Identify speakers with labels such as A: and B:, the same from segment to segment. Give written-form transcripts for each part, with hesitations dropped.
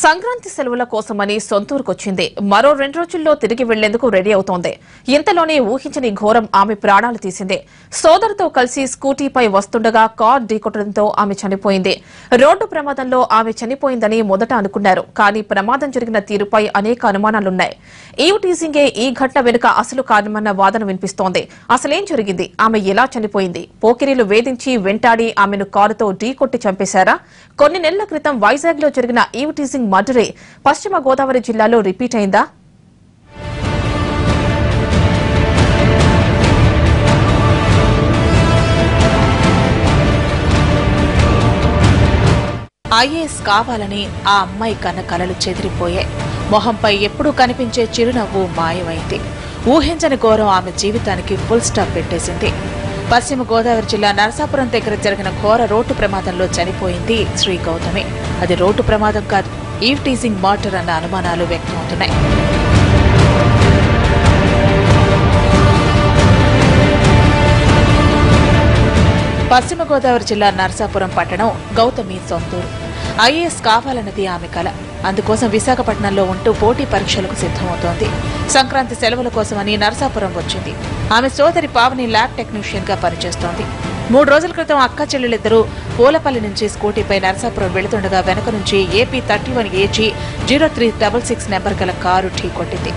A: సంక్రాంతి సెలవుల కోసమని సొంతూరుకొచ్చింది. మరో 2 రోజుల్లో తిరిగి వెళ్లేందుకు రెడీ అవుతోంది. ఇంతలోనే ఊహించని ఘోరం ఆమె ప్రాణాలు తీసింది. సోదరుతో కలిసి స్కూటీపై వస్తుండగా కార్ ఢీకొట్టడంతో ఆమె చనిపోయింది. రోడ్డు ప్రమాదంలో ఆమె చనిపోయిందని మొదట అనుకున్నారు. కానీ ప్రమాదం జరిగిన తీరుపై అనేక అనుమానాలున్నాయి. ఈవ్ టీజింగే ఈ ఘటన వెనుక అసలు కారణమన్న వాదన వినిపిస్తోంది. అసలేం జరిగింది? ఆమె ఎలా చనిపోయింది? పోకిరీలు వేధించి వెంటాడి ఆమెను కారుతో ఢీకొట్టి చంపేశారా? కొన్ని నెలల క్రితం వైజాగ్ లో జరిగిన ఈవ్ టీజింగ్ మర్డరే పశ్చిమ గోదావరి జిల్లాలో రిపీట్ అయిందా? ఐఏఎస్ కావాలని ఆ అమ్మాయి కన్న కలలు చెదిరిపోయాయి. మొహంపై ఎప్పుడూ కనిపించే చిరునవ్వు మాయమైంది. ఊహించని ఘోరం ఆమె జీవితానికి ఫుల్ స్టాప్ పెట్టేసింది. పశ్చిమ గోదావరి జిల్లా నరసాపురం దగ్గర జరిగిన ఘోర రోడ్డు ప్రమాదంలో చనిపోయింది శ్రీ గౌతమి. అది రోడ్డు ప్రమాదం కాదు, ఈవ్ టీజింగ్ మర్డర్ అన్న అనుమానాలు వ్యక్తమవుతున్నాయి. పశ్చిమ గోదావరి జిల్లా నరసాపురం పట్టణం గౌతమి సొంతూరు. ఐఏఎస్ కావాలన్నది ఆమె కల. అందుకోసం విశాఖపట్నంలో ఉంటూ పోటీ పరీక్షలకు సిద్దమవుతోంది. సంక్రాంతి సెలవుల కోసమని నరసాపురం వచ్చింది. ఆమె సోదరి పావని ల్యాబ్ టెక్నీషియన్ గా పనిచేస్తోంది. 3 రోజుల క్రితం అక్క చెల్లెలిద్దరూ పూలపల్లి నుంచి స్కూటీపై నరసాపురం వెళుతుండగా వెనక నుంచి ఏపీ 31AG 0366 నెంబర్ గల కారు ఢీకొట్టింది.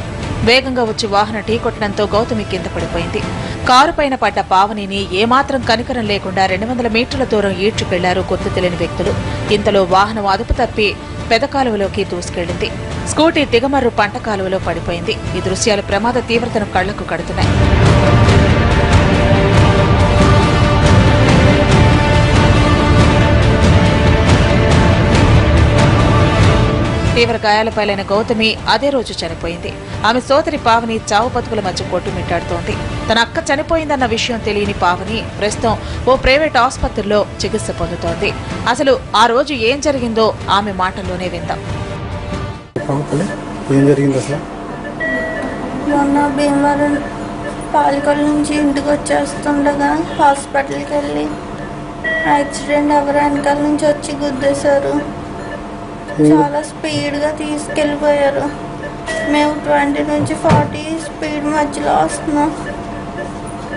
A: వేగంగా వచ్చి వాహనం ఢీకొట్టడంతో గౌతమి కింద పడిపోయింది. కారు పైన పడ్డ పావనిని ఏమాత్రం కనికరం లేకుండా 200 మీటర్ల దూరం ఈడ్చుకెళ్లారు గుర్తు తెలియని వ్యక్తులు. ఇంతలో వాహనం అదుపు తప్పి పెద కాలువలోకి దూసుకెళ్లింది. స్కూటీ దిగమర్రు పంట కాలువలో పడిపోయింది. ఈ దృశ్యాలు ప్రమాద తీవ్రతను కళ్లకు కడుతున్నాయి. తీవ్ర గాయాలపాలైన గౌతమి అదే రోజు చనిపోయింది. ఆమె సోదరి పావని చావు బతుకుల మధ్య కొట్టుమిట్టాడుతోంది. తన అక్క చనిపోయిందన్న విషయం తెలియని పావని ప్రస్తుతం ఓ ప్రైవేట్ ఆసుపత్రిలో చికిత్స పొందుతోంది. అసలు ఆ రోజు ఏం జరిగిందో ఆమె మాటల్లోనే విందాం.
B: మొన్న భీమవరం పాలకొల్లు నుంచి ఇంటికి వచ్చేస్తుండగా హాస్పిటల్కి వెళ్ళి యాక్సిడెంట్ ఎవరు వెనకాల నుంచి వచ్చి గుద్దేశారు. చాలా స్పీడ్గా తీసుకెళ్ళిపోయారు. మేము 20 నుంచి 40 స్పీడ్ మధ్యలో వస్తున్నాం.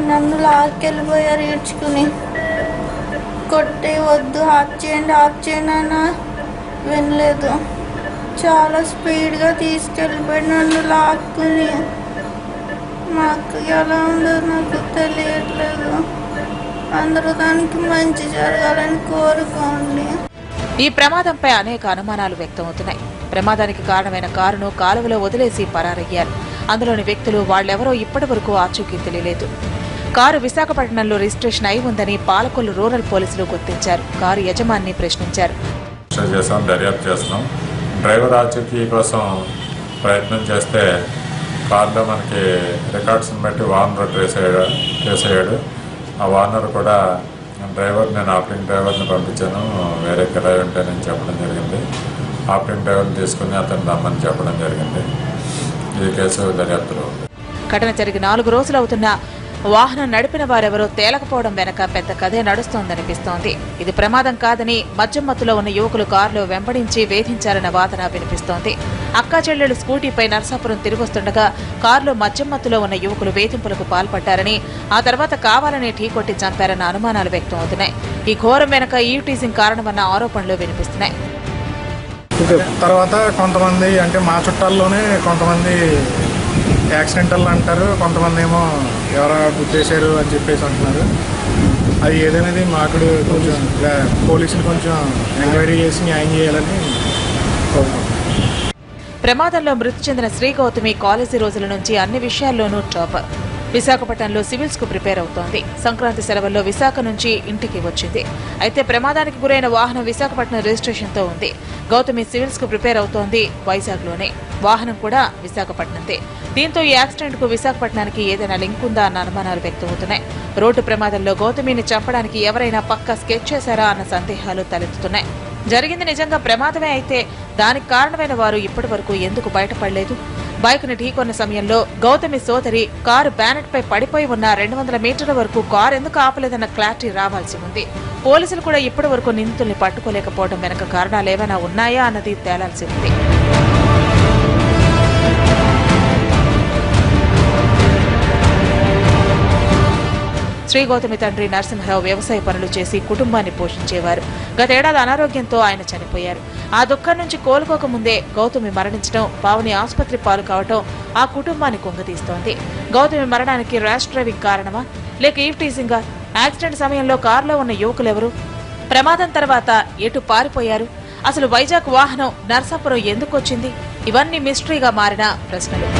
B: నన్ను లాక్కెళ్ళిపోయారు ఈడ్చుకుని. కొట్టి వద్దు ఆఫ్ చేయండి అన్నా వినలేదు. చాలా స్పీడ్గా తీసుకెళ్ళిపోయి నన్ను లాక్కుని. మా అక్కకి ఎలా ఉందో నాకు తెలియట్లేదు. అందరూ దానికి మంచి జరగాలని కోరుకోండి.
A: ఈ ప్రమాదంపై అనేక అనుమానాలు వ్యక్తమవుతున్నాయి. ప్రమాదానికి కారణమైన కారును కాలువలో వదిలేసి పరారయ్యారు. అందులోని వ్యక్తులు వాళ్లెవరో ఇప్పటి వరకు ఆచూకీ తెలియలేదు. కారు విశాఖపట్నంలో రిజిస్ట్రేషన్ అయి ఉందని పాలకొల్లు రూరల్ పోలీసులు గుర్తించారు. కారు యజమానిని ప్రశ్నించారు.
C: దర్యాప్తు చేస్తున్నాం. డ్రైవర్ ఆచూకీ కోసం ప్రయత్నం చేస్తే కారులో మనకి రికార్డ్స్ని బట్టి వార్నర్ ట్రేస్ అయ్యాడు. ఆ వార్నర్ కూడా డ్రైవర్, నేను ఆపరేటింగ్ డ్రైవర్ని పంపించాను, వేరే కిరాయి ఉంటానని చెప్పడం జరిగింది. ఆపరేటింగ్ డ్రైవర్ని తీసుకుని అతను రమ్మని చెప్పడం జరిగింది. ఈ కేసు దర్యాప్తులో ఉంది.
A: ఘటన జరిగి 4 రోజులు అవుతున్నా వాహనం నడిపిన వారెవరో తేలకపోవడం వెనక పెద్ద కథే నడుస్తోందనిపిస్తోంది. ఇది ప్రమాదం కాదని మద్యం మత్తులో ఉన్న యువకులు కారులో వెంబడించి వేధించారన్న వాదన వినిపిస్తోంది. అక్కా చెల్లెలు స్కూటీపై నరసాపురం తిరిగొస్తుండగా కారులో మద్యం మత్తులో ఉన్న యువకులు వేధింపులకు పాల్పడ్డారని, ఆ తర్వాత కావాలని ఢీకొట్టి చంపారన్న అనుమానాలు వ్యక్తమవుతున్నాయి. ఈ ఘోరం వెనక ఈవ్ టీజింగ్ కారణమన్న ఆరోపణలు వినిపిస్తున్నాయి.
D: తర్వాత కొంతమంది అంటే మా చుట్టాల్లోనే కొంతమంది యాక్సిడెంటల్ అంటారు, కొంతమంది ఏమో ఎవరో గుర్తేశారు అని చెప్పేసి అంటున్నారు. అది ఏదనేది మాకు కొంచెం పోలీసులు కొంచెం ఎంక్వైరీ చేసి న్యాయం చేయాలని కోరుకుంటున్నాం.
A: ప్రమాదంలో మృతి చెందిన శ్రీ గౌతమి కాలేజీ రోజుల నుంచి అన్ని విషయాల్లోనూ టాపర్. విశాఖపట్నంలో సివిల్స్ కు ప్రిపేర్ అవుతోంది. సంక్రాంతి సెలవుల్లో విశాఖ నుంచి ఇంటికి వచ్చింది. అయితే ప్రమాదానికి గురైన వాహనం విశాఖపట్నం రిజిస్ట్రేషన్ తో ఉంది. గౌతమి సివిల్స్ కు ప్రిపేర్ అవుతోంది వైజాగ్ లోనే. వాహనం కూడా విశాఖపట్నందే. దీంతో ఈ యాక్సిడెంట్ కు విశాఖపట్నానికి ఏదైనా లింక్ ఉందా అన్న అనుమానాలు వ్యక్తమవుతున్నాయి. రోడ్డు ప్రమాదంలో గౌతమిని చంపడానికి ఎవరైనా పక్కా స్కెచ్ చేశారా అన్న సందేహాలు తలెత్తుతున్నాయి. జరిగింది నిజంగా ప్రమాదమే అయితే దానికి కారణమైన వారు ఇప్పటి వరకు ఎందుకు బయటపడలేదు? బైక్ను ఢీకొన్న సమయంలో గౌతమి సోదరి కారు బ్యానెట్ పై పడిపోయి ఉన్న 200 మీటర్ల వరకు కారు ఎందుకు ఆపలేదన్న క్లారిటీ రావాల్సి ఉంది. పోలీసులు కూడా ఇప్పటి వరకు నిందితుల్ని పట్టుకోలేకపోవడం వెనక కారణాలేమైనా ఉన్నాయా అన్నది తేలాల్సి ఉంది. శ్రీ గౌతమి తండ్రి నరసింహరావు వ్యవసాయ పనులు చేసి కుటుంబాన్ని పోషించేవారు. గతేడాది అనారోగ్యంతో ఆయన చనిపోయారు. ఆ దుఃఖం నుంచి కోలుకోకముందే గౌతమి మరణించడం, పావని ఆసుపత్రి పాలు కావటం ఆ కుటుంబాన్ని కుంగతీస్తోంది. గౌతమి మరణానికి ర్యాష్ డ్రైవింగ్ కారణమా, లేక ఈవ్ టీజింగా? యాక్సిడెంట్ సమయంలో కారులో ఉన్న యువకులెవరు? ప్రమాదం తర్వాత ఎటు పారిపోయారు? అసలు వైజాగ్ వాహనం నర్సాపురం ఎందుకు వచ్చింది? ఇవన్నీ మిస్టరీగా మారిన ప్రశ్నలు.